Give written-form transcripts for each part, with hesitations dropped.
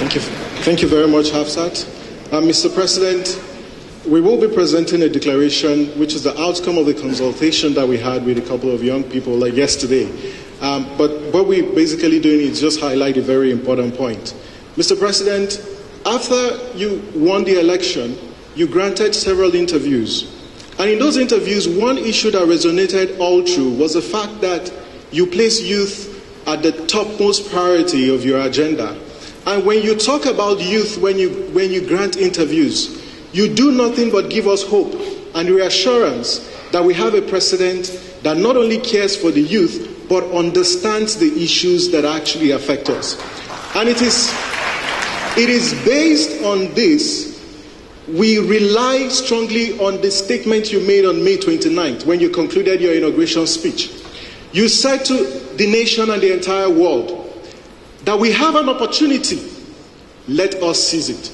Thank you very much, Hafsat. Mr. President, we will be presenting a declaration which is the outcome of the consultation that we had with a couple of young people like yesterday. But what we're basically doing is just highlight a very important point. Mr. President, after you won the election, you granted several interviews. And in those interviews, one issue that resonated all through was the fact that you place youth at the topmost priority of your agenda. And when you talk about youth, when you grant interviews, you do nothing but give us hope and reassurance that we have a president that not only cares for the youth, but understands the issues that actually affect us. And it is based on this, we rely strongly on the statement you made on May 29th when you concluded your inauguration speech. You said to the nation and the entire world that we have an opportunity, let us seize it.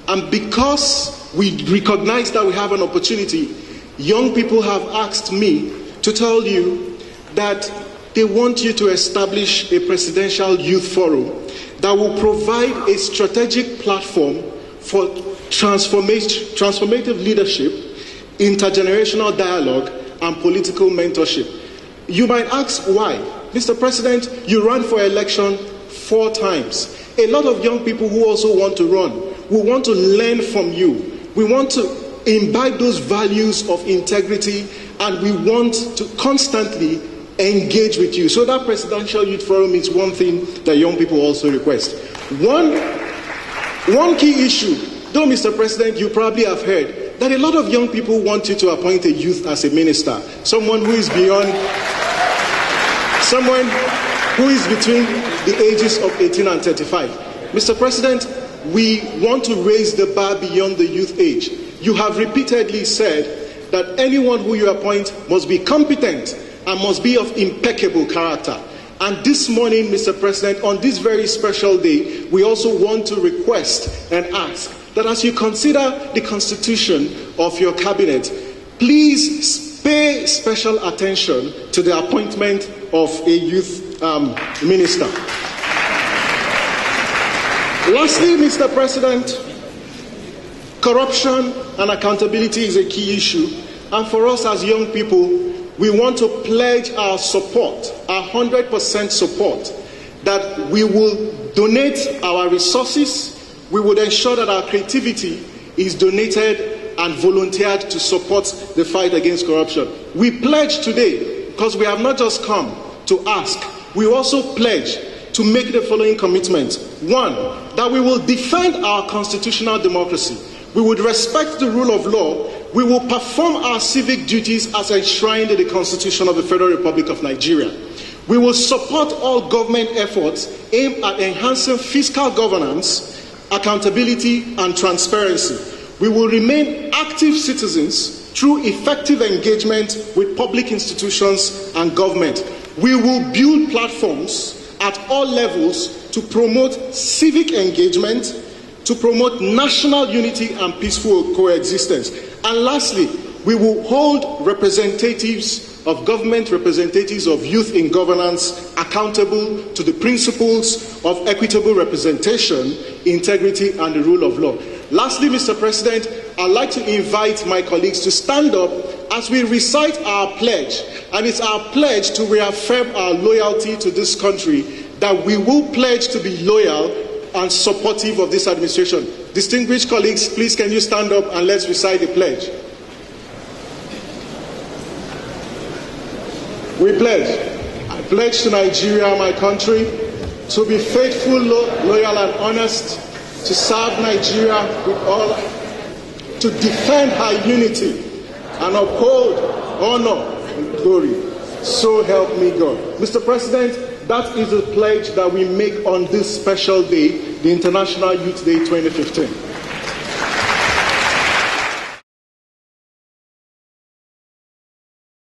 And because we recognize that we have an opportunity, young people have asked me to tell you that they want you to establish a presidential youth forum that will provide a strategic platform for transformative leadership, intergenerational dialogue, and political mentorship. You might ask why. Mr. President, you ran for election 4 times. A lot of young people who also want to run, we want to learn from you. We want to imbibe those values of integrity, and we want to constantly engage with you. So that Presidential Youth Forum is one thing that young people also request. One key issue, though, Mr. President, you probably have heard that a lot of young people want you to appoint a youth as a minister, someone who is between the ages of 18 and 35. Mr. President, we want to raise the bar beyond the youth age. You have repeatedly said that anyone who you appoint must be competent and must be of impeccable character. And this morning, Mr. President, on this very special day, we also want to request and ask that as you consider the constitution of your cabinet, please pay special attention to the appointment of a youth minister. Lastly, Mr. President, corruption and accountability is a key issue. And for us as young people, we want to pledge our support, our 100% support, that we will donate our resources, we would ensure that our creativity is donated and volunteered to support the fight against corruption. We pledge today, because we have not just come to ask, we also pledge to make the following commitments. 1, that we will defend our constitutional democracy. We would respect the rule of law. We will perform our civic duties as enshrined in the Constitution of the Federal Republic of Nigeria. We will support all government efforts aimed at enhancing fiscal governance, accountability, and transparency. We will remain active citizens through effective engagement with public institutions and government. We will build platforms at all levels to promote civic engagement, to promote national unity and peaceful coexistence. And lastly, we will hold representatives of government, representatives of youth in governance accountable to the principles of equitable representation, integrity, and the rule of law. Lastly, Mr. President, I'd like to invite my colleagues to stand up as we recite our pledge. And it's our pledge to reaffirm our loyalty to this country, that we will pledge to be loyal and supportive of this administration. Distinguished colleagues, please can you stand up and let's recite the pledge. We pledge. I pledge to Nigeria, my country, to be faithful, loyal, and honest, to serve Nigeria with all, to defend her unity, and uphold honor and glory. So help me God. Mr. President, that is a pledge that we make on this special day, the International Youth Day 2015.